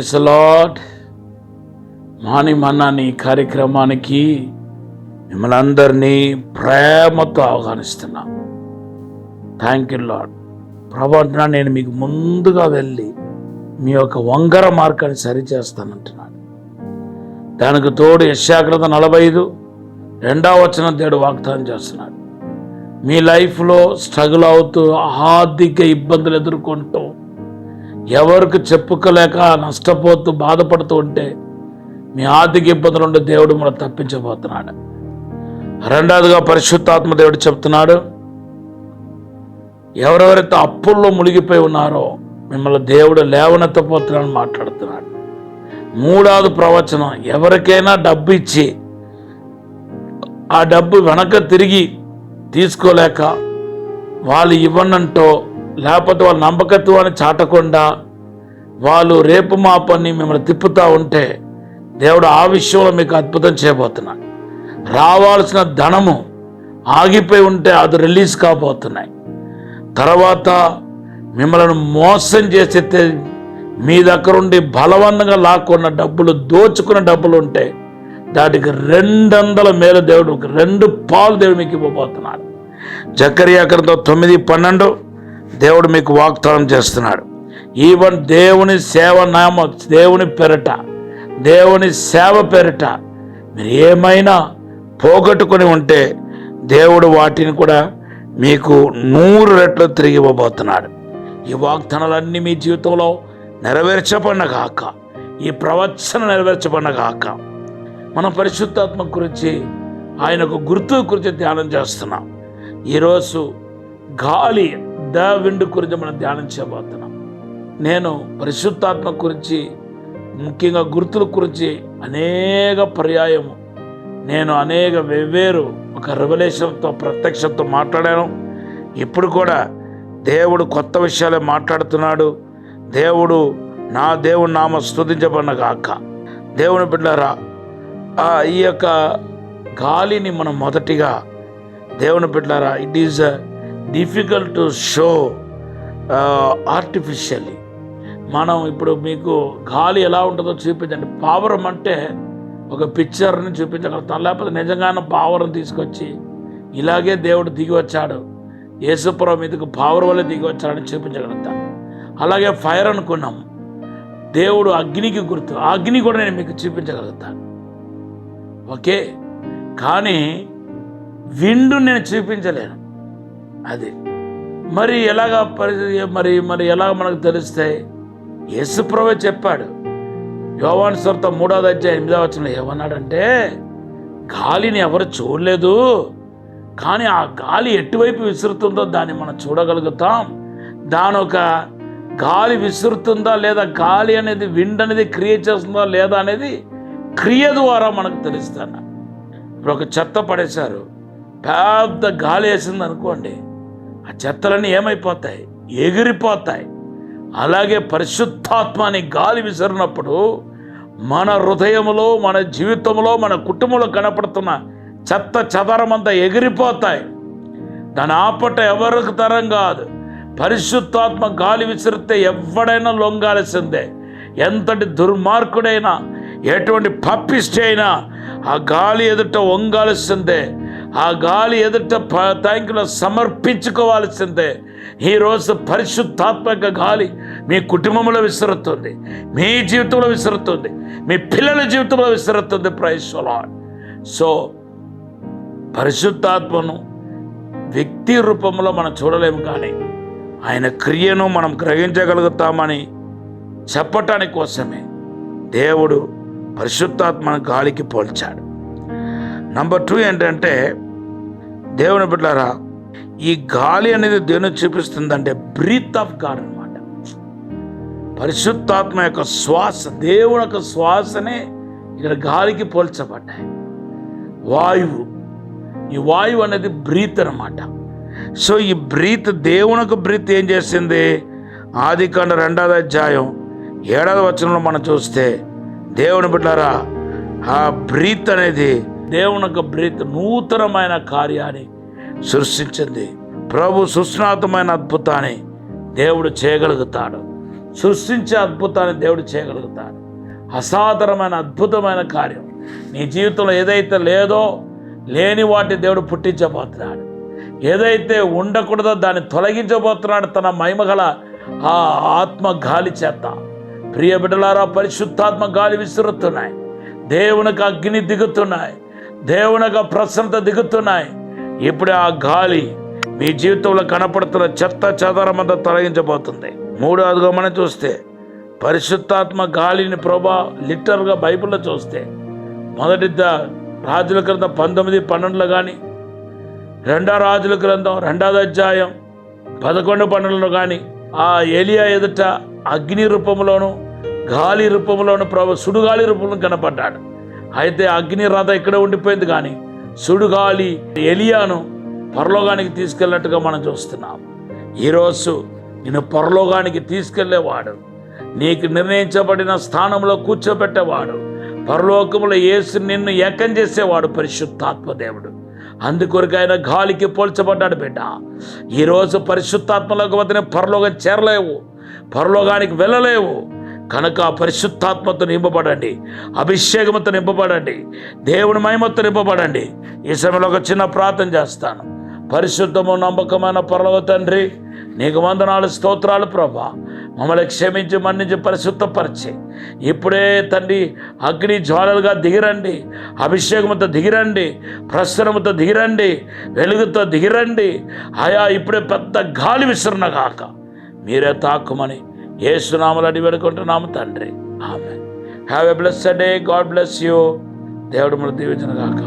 Praise the Lord. Morning manna ఈ కార్యక్రమానికి మిమ్మల్ని అందరినీ ప్రేమతో ఆహ్వానిస్తున్నా. Thank you Lord. ప్రభు అంటున్నా, నేను మీకు ముందుగా వెళ్ళి మీ యొక్క వంకర మార్గాన్ని సరిచేస్తానంటున్నాడు. దానికి తోడు యెషయా గ్రంథం 45:2 దేవుడు వాగ్దానం చేస్తున్నాడు. మీ లైఫ్లో స్ట్రగుల్ అవుతూ ఆర్థిక ఇబ్బందులు ఎదుర్కొంటూ ఎవరికి చెప్పుకోలేక నష్టపోతూ బాధపడుతూ ఉంటే మీ ఆర్థిక ఇబ్బందులు ఉండే దేవుడు మనం తప్పించబోతున్నాడు. రెండవదిగా పరిశుద్ధాత్మ దేవుడు చెప్తున్నాడు, ఎవరెవరైతే అప్పుల్లో మునిగిపోయి ఉన్నారో మిమ్మల్ని దేవుడు లేవనెత్తపోతున్నాడని మాట్లాడుతున్నాడు. మూడవది ప్రవచనం, ఎవరికైనా డబ్బు ఇచ్చి ఆ డబ్బు వెనక తిరిగి తీసుకోలేక వాళ్ళు ఇవ్వనంటో లేకపోతే వాళ్ళ నమ్మకత్వాన్ని చాటకుండా వాళ్ళు రేపు మాపని మిమ్మల్ని తిప్పుతూ ఉంటే దేవుడు ఆ విషయంలో మీకు అద్భుతం చేయబోతున్నాడు. రావాల్సిన ధనము ఆగిపోయి ఉంటే అది రిలీజ్ కాబోతున్నాయి. తర్వాత మిమ్మల్ని మోసం చేసే మీ దగ్గర ఉండి బలవంతంగా లాక్కున్న డబ్బులు, దోచుకున్న డబ్బులు ఉంటే దాటికి 200 మేలు దేవుడు, 2 పాలు దేవుడు మీకు ఇవ్వబోతున్నాడు. జకరియా గ్రంథం 9:12 దేవుడు మీకు వాగ్దానం చేస్తున్నాడు. ఈవెన్ దేవుని సేవ నామ, దేవుని పెరట, దేవుని సేవ పెరట మీరు ఏమైనా పోగొట్టుకుని ఉంటే దేవుడు వాటిని కూడా మీకు 100 రెట్లు తిరిగి ఇవ్వబోతున్నాడు. ఈ వాగ్దానాలన్నీ మీ జీవితంలో నెరవేర్చబడినగాక, ఈ ప్రవచన నెరవేర్చబడినగాక. మనం పరిశుద్ధాత్మ గురించి, ఆయన ఒక గుర్తు గురించి ధ్యానం చేస్తున్నాం. ఈరోజు గాలి, ద విండ్ గురించి మనం ధ్యానం చేయబోతున్నాం. నేను పరిశుద్ధాత్మ గురించి, ముఖ్యంగా గుర్తుల గురించి అనేక పర్యాయము నేను అనేక వెవ్వేరు ఒక రెవల్యూషన్తో, ప్రత్యక్షంతో మాట్లాడాను. ఇప్పుడు కూడా దేవుడు కొత్త విషయాలే మాట్లాడుతున్నాడు. నా దేవుడు నామ స్తుతించబడిన గాక. దేవుని బిడ్డలారా, ఈ యొక్క గాలిని మనం మొదటిగా, దేవుని బిడ్డలారా, it is difficult to show artificially. మనం ఇప్పుడు మీకు గాలి ఎలా ఉంటుందో చూపించండి. పావురం అంటే ఒక పిక్చర్ని చూపించగలుగుతాం, లేకపోతే నిజంగానే పావురం తీసుకొచ్చి ఇలాగే దేవుడు దిగి వచ్చాడు, యేసుప్రభు మీదకు పావురం వల్ల దిగి వచ్చాడని చూపించగలుగుతాం. అలాగే ఫైర్ అనుకున్నాం, దేవుడు అగ్నికి గుర్తు, ఆ అగ్ని కూడా నేను మీకు చూపించగలుగుతాను. ఓకే, కానీ విండు నేను చూపించలేను. అది మరి ఎలాగా మరి ఎలాగ మనకు తెలుస్తాయి? యేసుప్రభువే చెప్పాడు. యోహాను సువార్త 3:8 ఏమన్నాడంటే, గాలిని ఎవరు చూడలేదు, కానీ ఆ గాలి ఎటువైపు విసురుతుందో దాన్ని మనం చూడగలుగుతాం. దాని ఒక గాలి విసురుతుందా లేదా, గాలి అనేది విండ్ అనేది క్రియేట్ చేస్తుందా లేదా అనేది క్రియ ద్వారా మనకు తెలుస్తాను. ఇప్పుడు ఒక చెత్త పడేశారు, పెద్ద గాలి వేసింది అనుకోండి, ఆ చెత్తలన్నీ ఏమైపోతాయి? ఎగిరిపోతాయి. అలాగే పరిశుద్ధాత్మని గాలి విసిరినప్పుడు మన హృదయంలో, మన జీవితంలో, మన కుటుంబంలో కనపడుతున్న చెత్త చెదరమంతా ఎగిరిపోతాయి. దాని ఆపట ఎవరికి తరం కాదు. పరిశుద్ధాత్మ గాలి విసిరితే ఎవడైనా లొంగాల్సిందే. ఎంతటి దుర్మార్గుడైనా, ఎటువంటి పప్పిస్ట్ అయినా ఆ గాలి ఎదుట వంగాల్సిందే. ఆ గాలి ఎదుట థ్యాంక్లో సమర్పించుకోవాల్సిందే. ఈరోజు పరిశుద్ధాత్మక గాలి మీ కుటుంబంలో విసురుతుంది, మీ జీవితంలో విసురుతుంది, మీ పిల్లల జీవితంలో విసురుతుంది. Praise the Lord. సో పరిశుద్ధాత్మను వ్యక్తి రూపంలో మనం చూడలేము, కానీ ఆయన క్రియను మనం గ్రహించగలుగుతామని చెప్పటానికి కోసమే దేవుడు పరిశుద్ధాత్మను గాలికి పోల్చాడు. నంబర్ 2 ఏంటంటే, దేవుని బిడ్డలారా, ఈ గాలి అనేది దేని చూపిస్తుందంటే బ్రీత్ ఆఫ్ గాడ్ అన్నమాట. పరిశుద్ధాత్మ యొక్క శ్వాస, దేవుని యొక్క శ్వాసనే ఇక్కడ గాలికి పోల్చబడ్డాయి. వాయువు, ఈ వాయువు అనేది బ్రీత్ అన్నమాట. సో ఈ బ్రీత్, దేవునికి బ్రీత్ ఏం చేసింది? ఆదికాండం 2:7 మనం చూస్తే, దేవుని బిడ్డలారా, ఆ బ్రీత్ అనేది, దేవుని యొక్క బ్రీత్ నూతనమైన కార్యాన్ని సృష్టించింది. ప్రభు సృష్టినాత్మకమైన అద్భుతాన్ని దేవుడు చేయగలుగుతాడు. సృష్టించే అద్భుతాన్ని దేవుడు చేయగలుగుతాడు. అసాధారణమైన అద్భుతమైన కార్యం నీ జీవితంలో ఏదైతే లేదో లేని వాటి దేవుడు పుట్టించబోతున్నాడు. ఏదైతే ఉండకూడదో దాన్ని తొలగించబోతున్నాడు తన మహిమగల ఆ ఆత్మ గాలి చేత. ప్రియ బిడ్డలారా, పరిశుద్ధాత్మ గాలి విసురుతున్నాయి. దేవునికి అగ్ని దిగుతున్నాయి. దేవునికి ప్రసన్నత దిగుతున్నాయి. ఇప్పుడే ఆ గాలి మీ జీవితంలో కనపడుతున్న చెత్త చెదరమంతా తొలగించబోతుంది. మూడవదిగా మనం చూస్తే పరిశుద్ధాత్మ గాలిని ప్రభా లిటరల్గా బైబిల్లో చూస్తే మొదటి రాజుల గ్రంథం 19:12 కానీ, 2వ రాజుల గ్రంథం 2వ అధ్యాయం 11-12 కానీ ఆ ఎలియా ఎదుట అగ్ని రూపంలోను గాలి రూపంలోను ప్రభు సుడుగాలి రూపంలో కనపడ్డాడు. అయితే అగ్ని రథ ఇక్కడ ఉండిపోయింది, కానీ సుడుగాలి ఎలియాను పరలోకానికి తీసుకెళ్ళినట్టుగా మనం చూస్తున్నాం. ఈరోజు నిన్ను పరలోకానికి తీసుకెళ్లేవాడు, నీకు నిర్ణయించబడిన స్థానంలో కూర్చోబెట్టేవాడు, పరలోకములో యేసు నిన్ను ఏకం చేసేవాడు పరిశుద్ధాత్మ దేవుడు. అందుకొరకు ఆయన గాలికి పోల్చబడ్డాడు. బిడ్డ, ఈరోజు పరిశుద్ధాత్మలోకి వద్దనే పరలోకం చేరలేవు, పరలోకానికి వెళ్ళలేవు. కనుక పరిశుద్ధాత్మతో నింపబడండి, అభిషేకంతో నింపబడండి, దేవుని మహిమతో నింపబడండి. ఈ సమయంలో ఒక చిన్న ప్రార్థన చేస్తాను. పరిశుద్ధము నమ్మకమైన పరలోక తండ్రి, నీకు వందనాలు, స్తోత్రాలు ప్రభా. మమ్మల్ని క్షమించి మన్నించి పరిశుద్ధపరిచి ఇప్పుడే తండ్రి అగ్ని జ్వాలలుగా దిగిరండి, అభిషేకంతో దిగిరండి, ప్రసన్నముతో దిగిరండి, వెలుగుతో దిగిరండి. ఆయా ఇప్పుడే పెద్ద గాలి విసరణగాక మీరే తాకుమని యేసు నామములో అడిగి వేడుకుంటున్నాము తండ్రి. ఆమేన్. Have a blessed day. God bless you. దేవుడు మన దీవించును గాక.